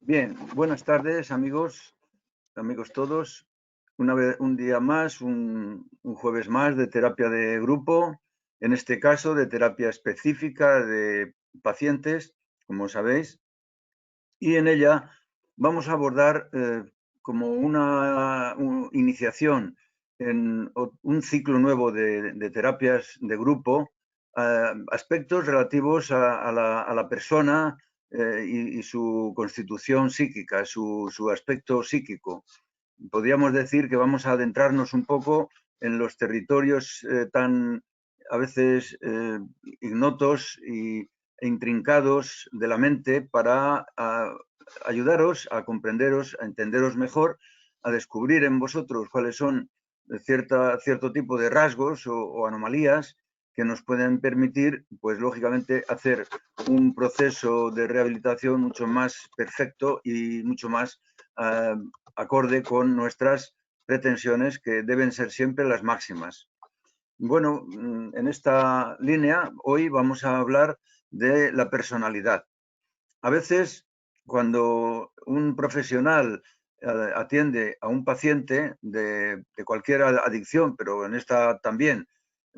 Bien, buenas tardes, amigos todos. Un día más, un jueves más de terapia de grupo, en este caso de terapia específica de pacientes, como sabéis, y en ella vamos a abordar como una iniciación en un ciclo nuevo de terapias de grupo, aspectos relativos a la persona y su constitución psíquica, su aspecto psíquico. Podríamos decir que vamos a adentrarnos un poco en los territorios tan a veces ignotos e intrincados de la mente para ayudaros a comprenderos, a entenderos mejor, a descubrir en vosotros cuáles son cierto tipo de rasgos o anomalías que nos pueden permitir, pues lógicamente, hacer un proceso de rehabilitación mucho más perfecto y mucho más acorde con nuestras pretensiones, que deben ser siempre las máximas. Bueno, en esta línea hoy vamos a hablar de la personalidad. A veces, cuando un profesional atiende a un paciente de cualquier adicción, pero en esta también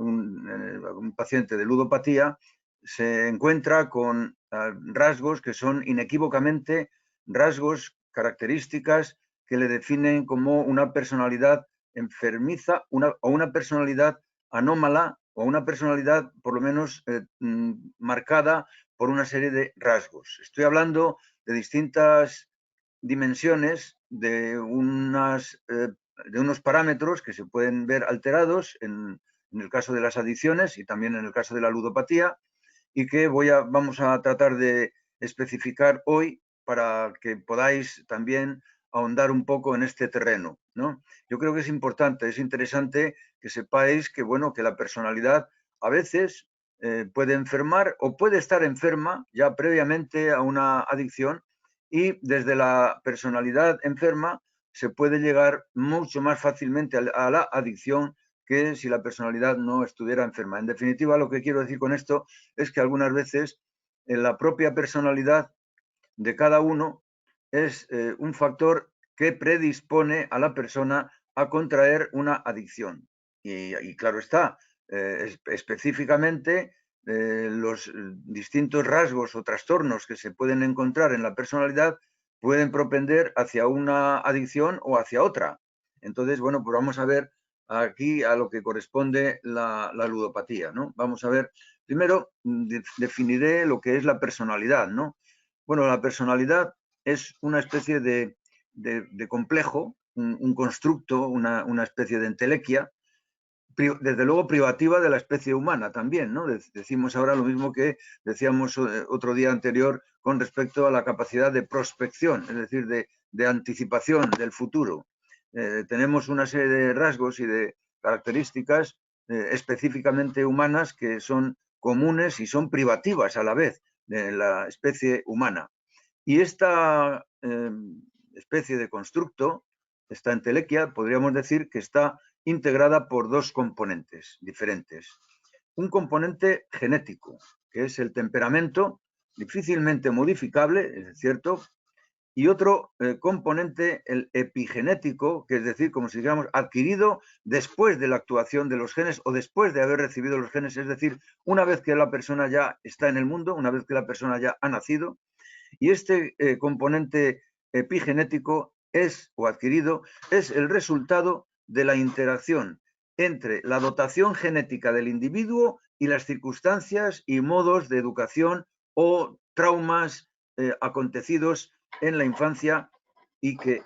un paciente de ludopatía, se encuentra con rasgos que son inequívocamente rasgos, características que le definen como una personalidad enfermiza o una personalidad anómala o una personalidad por lo menos marcada por una serie de rasgos. Estoy hablando de distintas dimensiones de unos parámetros que se pueden ver alterados en el caso de las adicciones y también en el caso de la ludopatía, y que vamos a tratar de especificar hoy para que podáis también ahondar un poco en este terreno, ¿no? Yo creo que es importante, es interesante que sepáis que, bueno, que la personalidad a veces puede enfermar o puede estar enferma ya previamente a una adicción, y desde la personalidad enferma se puede llegar mucho más fácilmente a la adicción que si la personalidad no estuviera enferma. En definitiva, lo que quiero decir con esto es que algunas veces en la propia personalidad de cada uno es un factor que predispone a la persona a contraer una adicción. Y claro está, específicamente los distintos rasgos o trastornos que se pueden encontrar en la personalidad pueden propender hacia una adicción o hacia otra. Entonces, bueno, pues vamos a ver aquí a lo que corresponde la ludopatía, ¿no? Vamos a ver, primero definiré lo que es la personalidad, ¿no? Bueno, la personalidad es una especie de complejo, un constructo, una especie de entelequia, desde luego privativa de la especie humana también, ¿no? Decimos ahora lo mismo que decíamos otro día anterior con respecto a la capacidad de prospección, es decir, de anticipación del futuro. Tenemos una serie de rasgos y de características específicamente humanas que son comunes y son privativas a la vez de la especie humana. Y esta especie de constructo, esta entelequia, podríamos decir que está integrada por dos componentes diferentes. Un componente genético, que es el temperamento, difícilmente modificable, es cierto, y otro componente, el epigenético, que es decir, como si dijéramos, adquirido después de la actuación de los genes o después de haber recibido los genes, es decir, una vez que la persona ya está en el mundo, una vez que la persona ya ha nacido. Y este componente epigenético o adquirido es el resultado de la interacción entre la dotación genética del individuo y las circunstancias y modos de educación o traumas acontecidos en la infancia, y que,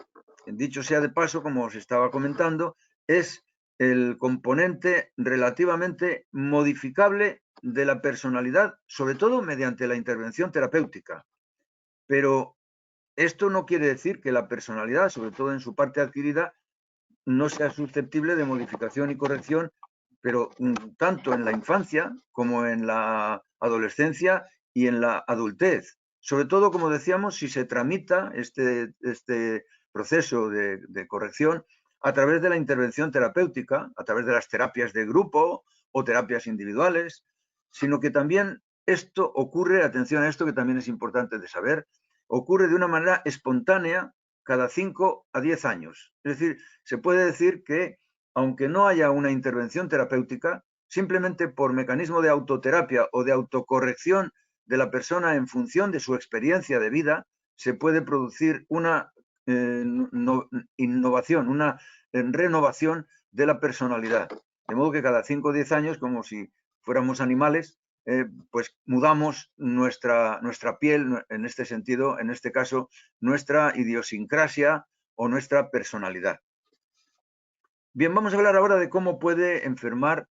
dicho sea de paso, como os estaba comentando, es el componente relativamente modificable de la personalidad, sobre todo mediante la intervención terapéutica. Pero esto no quiere decir que la personalidad, sobre todo en su parte adquirida, no sea susceptible de modificación y corrección, pero tanto en la infancia como en la adolescencia y en la adultez. Sobre todo, como decíamos, si se tramita este proceso de corrección a través de la intervención terapéutica, a través de las terapias de grupo o terapias individuales, sino que también esto ocurre, atención a esto que también es importante de saber, ocurre de una manera espontánea cada 5 a 10 años. Es decir, se puede decir que, aunque no haya una intervención terapéutica, simplemente por mecanismo de autoterapia o de autocorrección de la persona en función de su experiencia de vida, se puede producir una innovación, una renovación de la personalidad. De modo que cada 5 o 10 años, como si fuéramos animales, pues mudamos nuestra piel, en este sentido, en este caso, nuestra idiosincrasia o nuestra personalidad. Bien, vamos a hablar ahora de cómo puede enfermar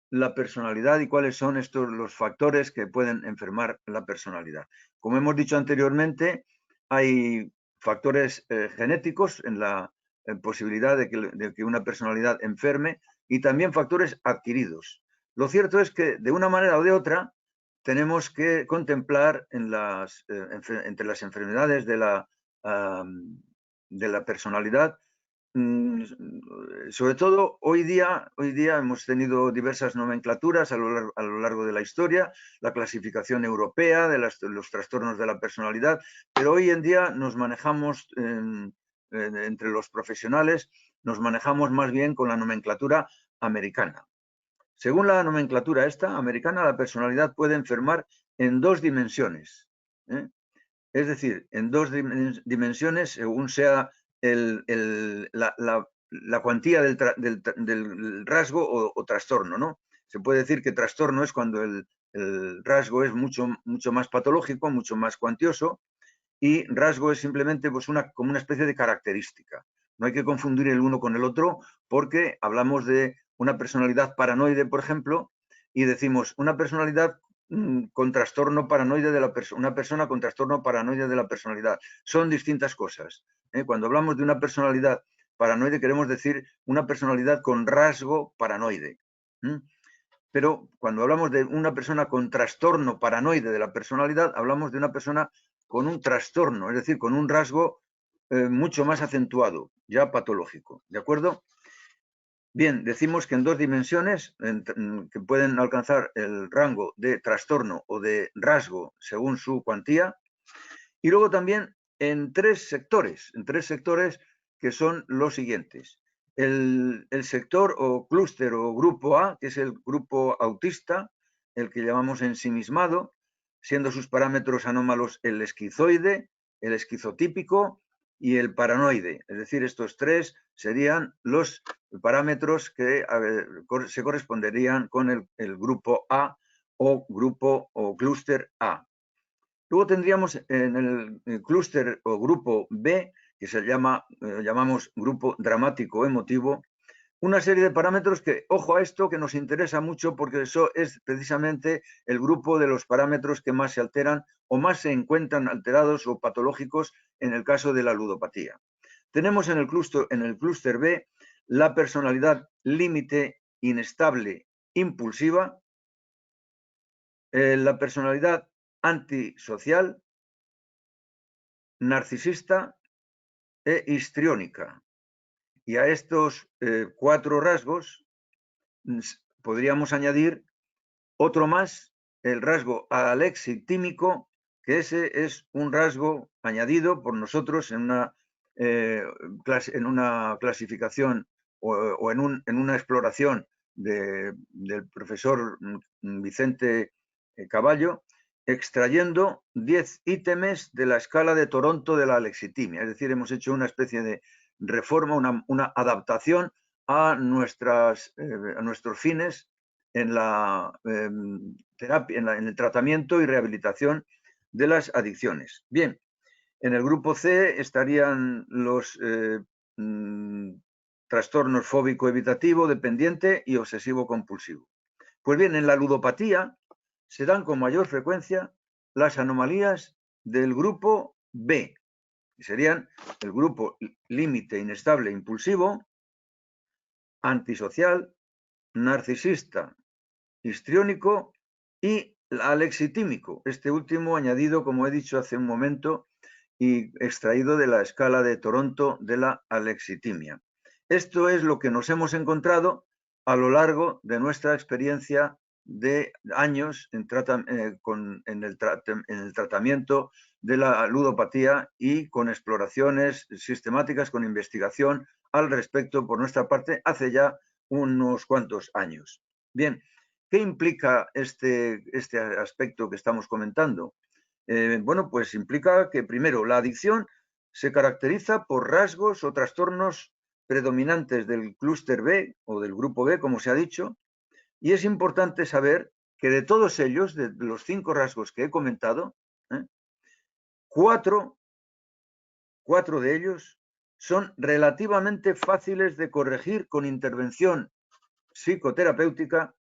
la personalidad y cuáles son estos los factores que pueden enfermar la personalidad. Como hemos dicho anteriormente, hay factores genéticos en la posibilidad de que una personalidad enferme y también factores adquiridos. Lo cierto es que de una manera o de otra tenemos que contemplar entre las enfermedades de la personalidad. Sobre todo hoy día hemos tenido diversas nomenclaturas a lo largo de la historia, la clasificación europea de los trastornos de la personalidad, pero hoy en día nos manejamos, entre los profesionales, nos manejamos más bien con la nomenclatura americana. Según la nomenclatura esta americana, la personalidad puede enfermar en 2 dimensiones, ¿eh? Es decir, en 2 dimensiones, según sea la cuantía del rasgo o trastorno, ¿no? Se puede decir que trastorno es cuando el rasgo es mucho más patológico, mucho más cuantioso, y rasgo es simplemente pues como una especie de característica. No hay que confundir el uno con el otro, porque hablamos de una personalidad paranoide, por ejemplo, y decimos una personalidad con trastorno paranoide una persona con trastorno paranoide de la personalidad. Son distintas cosas. Cuando hablamos de una personalidad paranoide, queremos decir una personalidad con rasgo paranoide. Pero cuando hablamos de una persona con trastorno paranoide de la personalidad, hablamos de una persona con un trastorno, es decir, con un rasgo mucho más acentuado, ya patológico. ¿De acuerdo? Bien, decimos que en 2 dimensiones que pueden alcanzar el rango de trastorno o de rasgo según su cuantía, y luego también en 3 sectores que son los siguientes. El sector o clúster o grupo A, que es el grupo autista, el que llamamos ensimismado, siendo sus parámetros anómalos el esquizoide, el esquizotípico y el paranoide. Es decir, estos 3 serían los parámetros que se corresponderían con el grupo A o grupo o clúster A. Luego tendríamos en el clúster o grupo B, que llamamos grupo dramático emotivo, una serie de parámetros que, ojo a esto, que nos interesa mucho porque eso es precisamente el grupo de los parámetros que más se alteran o más se encuentran alterados o patológicos en el caso de la ludopatía. Tenemos en el clúster B la personalidad límite, inestable, impulsiva, la personalidad antisocial, narcisista e histriónica. Y a estos 4 rasgos podríamos añadir otro más, el rasgo alexitímico, que ese es un rasgo añadido por nosotros en una clasificación o en una exploración del profesor Vicente Caballo, extrayendo 10 ítems de la escala de Toronto de la alexitimia. Es decir, hemos hecho una especie de reforma, una adaptación a nuestros fines en la terapia, en el tratamiento y rehabilitación de las adicciones. Bien, en el grupo C estarían los trastornos fóbico evitativo, dependiente y obsesivo compulsivo. Pues bien, en la ludopatía se dan con mayor frecuencia las anomalías del grupo B, que serían el grupo límite, inestable, impulsivo, antisocial, narcisista, histriónico y alexitímico, este último añadido, como he dicho hace un momento, y extraído de la escala de Toronto de la alexitimia. Esto es lo que nos hemos encontrado a lo largo de nuestra experiencia de años en el tratamiento de la ludopatía y con exploraciones sistemáticas, con investigación al respecto por nuestra parte hace ya unos cuantos años. Bien, ¿qué implica este aspecto que estamos comentando? Bueno, pues implica que primero la adicción se caracteriza por rasgos o trastornos predominantes del clúster B o del grupo B, como se ha dicho, y es importante saber que de todos ellos, de los 5 rasgos que he comentado, ¿eh? 4 de ellos son relativamente fáciles de corregir con intervención psicoterapéutica,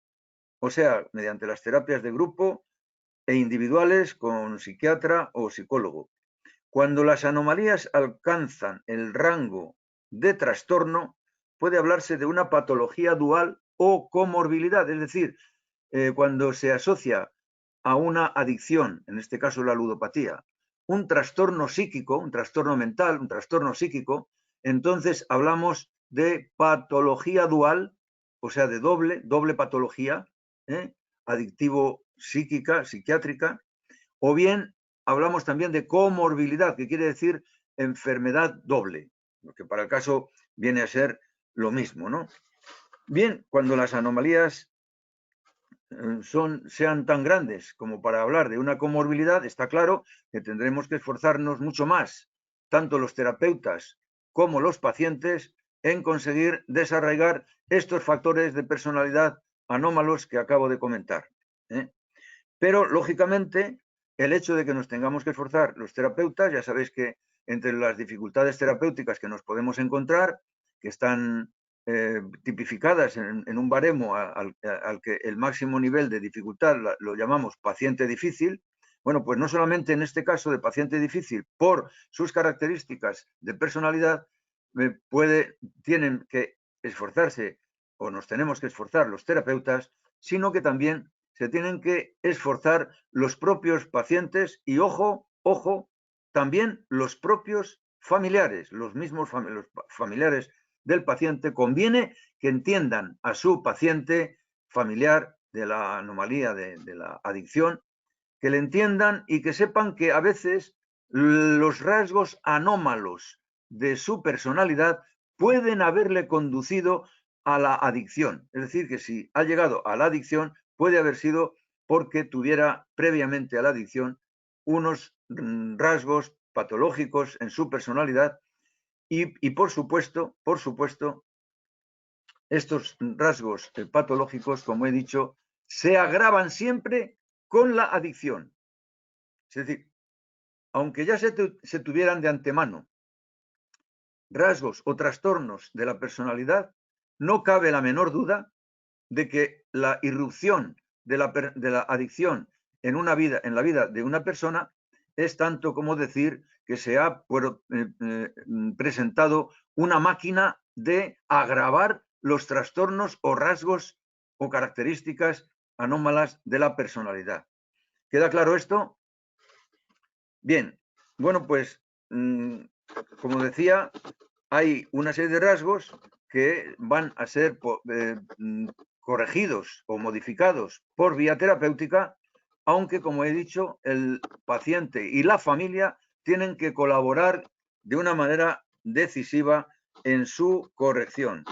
o sea, mediante las terapias de grupo e individuales con psiquiatra o psicólogo. Cuando las anomalías alcanzan el rango de trastorno, puede hablarse de una patología dual o comorbilidad, es decir, cuando se asocia a una adicción, en este caso la ludopatía, un trastorno psíquico, un trastorno mental, un trastorno psíquico, entonces hablamos de patología dual, o sea, de doble patología, adictivo psíquica, psiquiátrica, o bien hablamos también de comorbilidad, que quiere decir enfermedad doble, lo que para el caso viene a ser lo mismo, ¿no? Bien, cuando las anomalías sean tan grandes como para hablar de una comorbilidad, está claro que tendremos que esforzarnos mucho más, tanto los terapeutas como los pacientes, en conseguir desarraigar estos factores de personalidad anómalos que acabo de comentar. Pero, lógicamente, el hecho de que nos tengamos que esforzar los terapeutas, ya sabéis que entre las dificultades terapéuticas que nos podemos encontrar, que están tipificadas en un baremo al que el máximo nivel de dificultad lo llamamos paciente difícil, bueno, pues no solamente en este caso de paciente difícil, por sus características de personalidad, tienen que esforzarse o nos tenemos que esforzar los terapeutas, sino que también se tienen que esforzar los propios pacientes y, ojo, también los propios familiares, los mismos los familiares del paciente. Conviene que entiendan a su paciente familiar de la anomalía de la adicción, que le entiendan y que sepan que a veces los rasgos anómalos de su personalidad pueden haberle conducido a la adicción. Es decir, que si ha llegado a la adicción, puede haber sido porque tuviera previamente a la adicción unos rasgos patológicos en su personalidad y por supuesto, estos rasgos patológicos, como he dicho, se agravan siempre con la adicción. Es decir, aunque ya se tuvieran de antemano rasgos o trastornos de la personalidad, no cabe la menor duda de que la irrupción de la adicción en la vida de una persona es tanto como decir que se ha presentado una máquina de agravar los trastornos o rasgos o características anómalas de la personalidad. ¿Queda claro esto? Bien, bueno, pues, como decía, hay una serie de rasgos que van a ser corregidos o modificados por vía terapéutica, aunque, como he dicho, el paciente y la familia tienen que colaborar de una manera decisiva en su corrección.